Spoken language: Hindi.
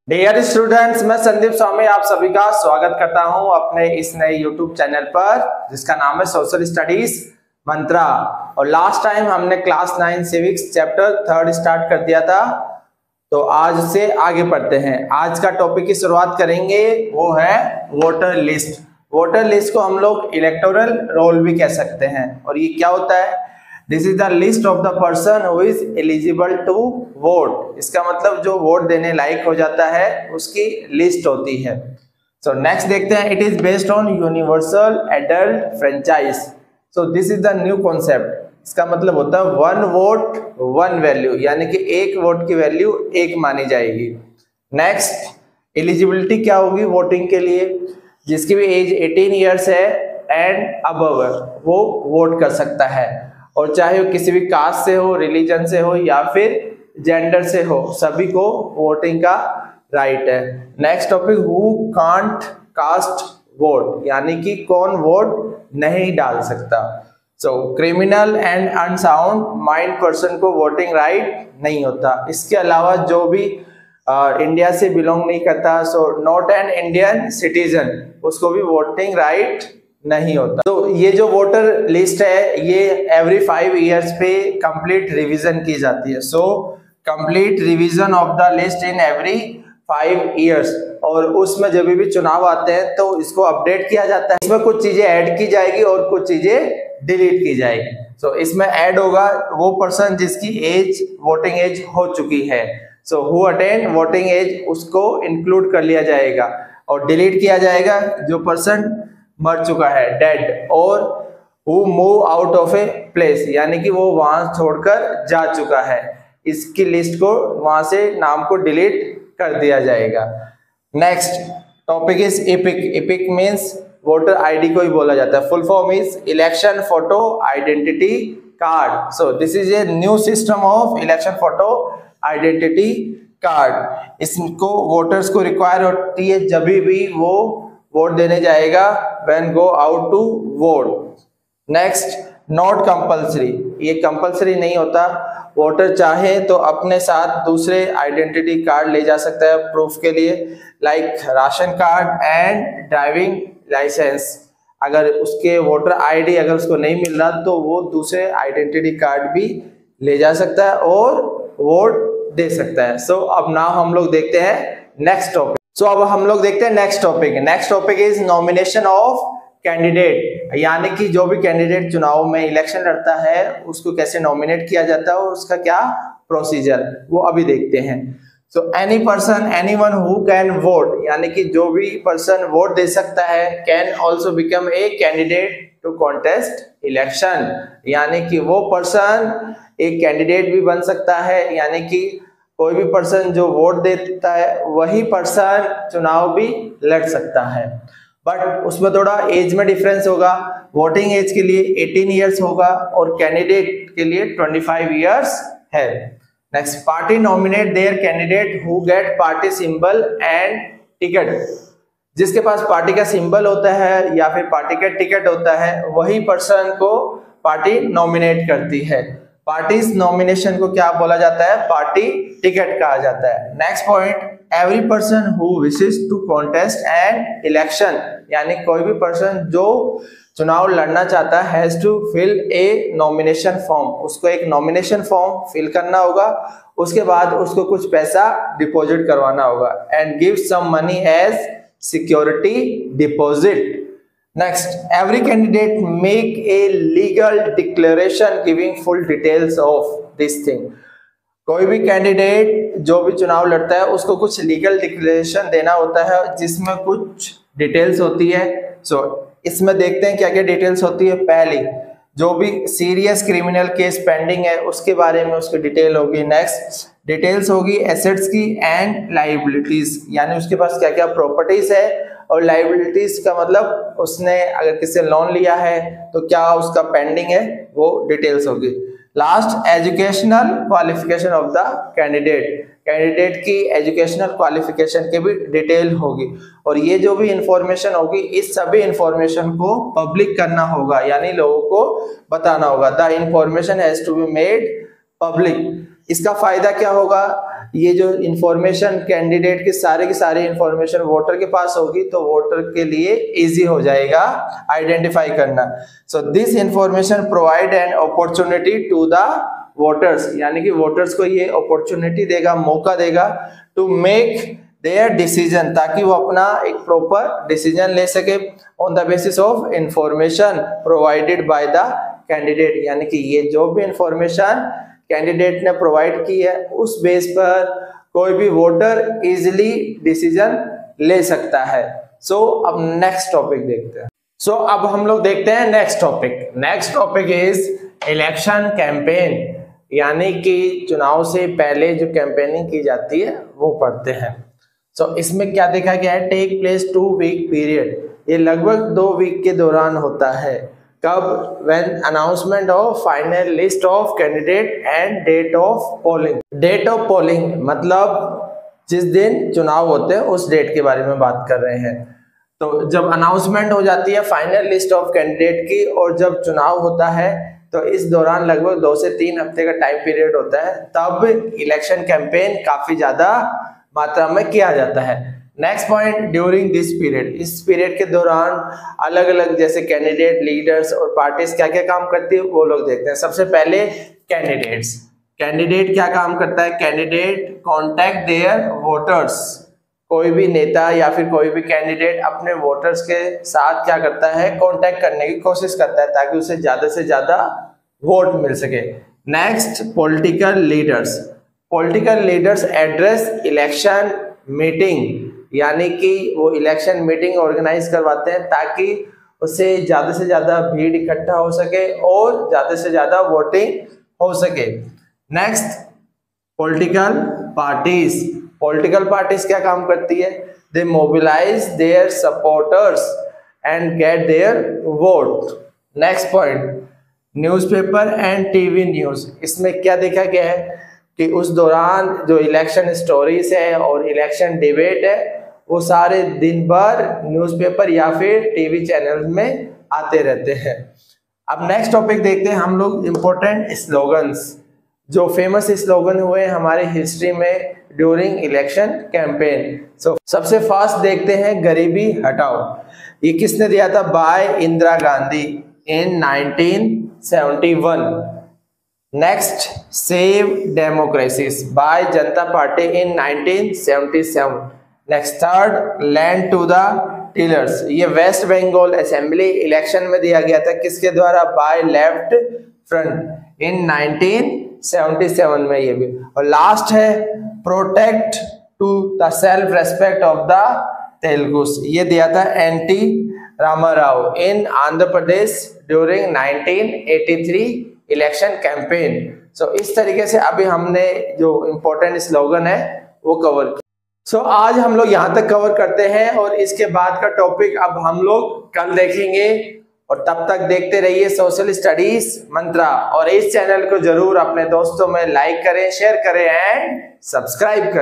डियर स्टूडेंट्स, मैं संदीप स्वामी आप सभी का स्वागत करता हूं अपने इस नए यूट्यूब चैनल पर जिसका नाम है सोशल स्टडीज मंत्रा। और लास्ट टाइम हमने क्लास 9 सिविक्स चैप्टर 3 स्टार्ट कर दिया था, तो आज से आगे पढ़ते हैं। आज का टॉपिक की शुरुआत करेंगे, वो है वोटर लिस्ट। वोटर लिस्ट को हम लोग इलेक्टोरल रोल भी कह सकते हैं। और ये क्या होता है? This is the list of the person who is eligible to vote. इसका मतलब जो वोट देने लायक हो जाता है उसकी लिस्ट होती है। सो नेक्स्ट देखते हैं, it is based on universal adult franchise. So this is the new concept. इसका मतलब होता है वन वोट वन वैल्यू, यानी कि एक वोट की वैल्यू एक मानी जाएगी। नेक्स्ट, एलिजिबिलिटी क्या होगी वोटिंग के लिए? जिसकी भी एज 18 ईयर्स है एंड अबव वो वोट कर सकता है, और चाहे वो किसी भी कास्ट से हो, रिलीजन से हो या फिर जेंडर से हो, सभी को वोटिंग का राइट है। Next topic, who can't cast vote, यानी कि कौन वोट नहीं डाल सकता। सो criminal and unsound mind person को वोटिंग राइट नहीं होता। इसके अलावा जो भी इंडिया से बिलोंग नहीं करता, so not an Indian citizen, उसको भी वोटिंग राइट नहीं होता। तो ये जो वोटर लिस्ट है ये एवरी 5 ईयर्स पे कंप्लीट रिवीजन की जाती है। So complete revision of the list in every 5 years. और उसमें जब भी चुनाव आते हैं तो इसको अपडेट किया जाता है। इसमें कुछ चीजें ऐड की जाएगी और कुछ चीजें डिलीट की जाएगी। सो इसमें ऐड होगा वो पर्सन जिसकी एज वोटिंग एज हो चुकी है। So who attain voting age, उसको इंक्लूड कर लिया जाएगा। और डिलीट किया जाएगा जो पर्सन मर चुका है, डेड, और who move out of a place, यानी कि वो वहां छोड़कर जा चुका है। इसकी लिस्ट को वहां से नाम को डिलीट कर दिया जाएगा। Next topic is EPIC. EPIC means voter ID को ही बोला जाता है। Full form is election photo identity card. So this is a new system of election photo identity card. इसको वोटर्स को रिक्वायर होती है जब भी वो वोट देने जाएगा, when go out to vote. Next, not compulsory, ये कंपल्सरी नहीं होता। वोटर चाहे तो अपने साथ दूसरे आइडेंटिटी कार्ड ले जा सकता है प्रूफ के लिए, like ration card and driving licence. अगर उसके वोटर आईडी अगर उसको नहीं मिल रहा तो वो दूसरे आइडेंटिटी कार्ड भी ले जा सकता है और वोट दे सकता है। सो अब नाउ हम लोग देखते हैं नेक्स्ट टॉपिक। सो अब हम लोग देखते हैं next topic. Next topic is nomination of candidate, यानी कि जो भी कैंडिडेट चुनाव में इलेक्शन लड़ता है उसको कैसे नॉमिनेट किया जाता है और उसका क्या प्रोसीजर, वो अभी देखते हैं। So any person, anyone who can vote, यानी कि जो भी पर्सन वोट दे सकता है, can also become a candidate to contest election, यानी कि वो पर्सन एक कैंडिडेट भी बन सकता है। यानी कि कोई भी पर्सन जो वोट देता है वही पर्सन चुनाव भी लड़ सकता है, बट उसमें थोड़ा एज में डिफरेंस होगा। वोटिंग एज के लिए 18 ईयर्स होगा और कैंडिडेट के लिए 25 ईयर्स है। Next, party nominate their candidate who get party symbol and ticket. जिसके पास पार्टी का सिंबल होता है या फिर पार्टी का टिकट होता है वही पर्सन को पार्टी नॉमिनेट करती है। पार्टीज नॉमिनेशन को क्या बोला जाता है? पार्टी टिकट कहा जाता है। Next point, every person who wishes to contest an election, यानी कोई भी पर्सन जो चुनाव लड़ना चाहता है has to fill a nomination form. उसको एक नॉमिनेशन फॉर्म फिल करना होगा, उसके बाद उसको कुछ पैसा डिपॉजिट करवाना होगा and give some money as security deposit. Next, every candidate make a legal declaration giving full details of this thing. कोई भी कैंडिडेट जो भी चुनाव लड़ता है उसको कुछ लीगल डिक्लेरेशन देना होता है जिसमें कुछ डिटेल्स होती है। इसमें देखते हैं क्या क्या डिटेल्स होती है। पहली, जो भी सीरियस क्रिमिनल केस पेंडिंग है उसके बारे में उसकी डिटेल होगी। नेक्स्ट, डिटेल्स होगी एसेट्स की एंड लाइबिलिटीज, यानी उसके पास क्या क्या प्रॉपर्टीज है, और लाइबिलिटीज का मतलब उसने अगर किसी से लोन लिया है तो क्या उसका पेंडिंग है, वो डिटेल्स होगी। Last, educational qualification of the candidate. Candidate की एजुकेशनल क्वालिफिकेशन की भी डिटेल होगी। और ये जो भी इंफॉर्मेशन होगी इस सभी इंफॉर्मेशन को पब्लिक करना होगा, यानी लोगों को बताना होगा। The information has to be made public. इसका फायदा क्या होगा? ये जो इंफॉर्मेशन कैंडिडेट की सारी इंफॉर्मेशन वोटर के पास होगी तो वोटर के लिए इजी हो जाएगा आइडेंटिफाई करना। So this information provide an opportunity to the voters, यानी कि वोटर्स को ये अपॉर्चुनिटी देगा, मौका देगा टू मेक देयर डिसीजन, ताकि वो अपना एक प्रॉपर डिसीजन ले सके on the basis of information provided by the candidate, यानी कि ये जो भी इंफॉर्मेशन कैंडिडेट ने प्रोवाइड की है उस बेस पर कोई भी वोटर इजीली डिसीजन ले सकता है। सो अब नेक्स्ट टॉपिक देखते हैं। सो अब हम लोग देखते हैं next topic. Next topic is election campaign, यानी कि चुनाव से पहले जो कैंपेनिंग की जाती है वो पढ़ते हैं। सो इसमें क्या देखा गया है, टेक प्लेस 2 वीक पीरियड, ये लगभग 2 वीक के दौरान होता है। कब? When announcement of final list of candidate and date of polling. Date of polling मतलब जिस दिन चुनाव होते हैं उस डेट के बारे में बात कर रहे हैं। तो जब अनाउंसमेंट हो जाती है फाइनल लिस्ट ऑफ कैंडिडेट की और जब चुनाव होता है तो इस दौरान लगभग 2 से 3 हफ्ते का टाइम पीरियड होता है, तब इलेक्शन कैंपेन काफी ज्यादा मात्रा में किया जाता है। Next point, during this period, इस पीरियड के दौरान अलग अलग जैसे कैंडिडेट, लीडर्स और पार्टीज क्या क्या काम करती है वो लोग देखते हैं। सबसे पहले कैंडिडेट्स, कैंडिडेट क्या काम करता है? कैंडिडेट कॉन्टैक्ट देयर वोटर्स, कोई भी नेता या फिर कोई भी कैंडिडेट अपने वोटर्स के साथ क्या करता है? कॉन्टैक्ट करने की कोशिश करता है ताकि उसे ज्यादा से ज्यादा वोट मिल सके। Next, political leaders, political leaders address election meeting, यानी कि वो इलेक्शन मीटिंग ऑर्गेनाइज करवाते हैं ताकि उससे ज्यादा से ज्यादा भीड़ इकट्ठा हो सके और ज्यादा से ज्यादा वोटिंग हो सके। Next, political parties, political parties क्या काम करती है? They mobilise their supporters and get their vote. Next point, newspaper and TV news, इसमें क्या देखा गया है कि उस दौरान जो इलेक्शन स्टोरीज है और इलेक्शन डिबेट है वो सारे दिन भर न्यूज़पेपर या फिर टीवी चैनल में आते रहते हैं। अब नेक्स्ट टॉपिक देखते हैं हम लोग, इम्पोर्टेंट स्लोगन्स, जो फेमस स्लोगन हुए हमारे हिस्ट्री में ड्यूरिंग इलेक्शन कैंपेन। सो सबसे फास्ट देखते हैं गरीबी हटाओ, ये किसने दिया था? By Indira Gandhi in 1971। Next, save democracies by Janata Party in 1977। Next, third, land to the tillers, ये वेस्ट बंगाल असेंबली इलेक्शन में दिया गया था, किसके द्वारा? बाय लेफ्ट फ्रंट इन 1977 में ये भी। और लास्ट है, protect to the self respect of the Telugus, ये दिया था NT Rama Rao in Andhra Pradesh during 1983 election campaign. So इस तरीके से अभी हमने जो इम्पोर्टेंट स्लोगन है वो कवर किया। सो आज हम लोग यहाँ तक कवर करते हैं और इसके बाद का टॉपिक अब हम लोग कल देखेंगे। और तब तक देखते रहिए सोशल स्टडीज मंत्रा, और इस चैनल को जरूर अपने दोस्तों में लाइक करें, शेयर करें एंड सब्सक्राइब करें।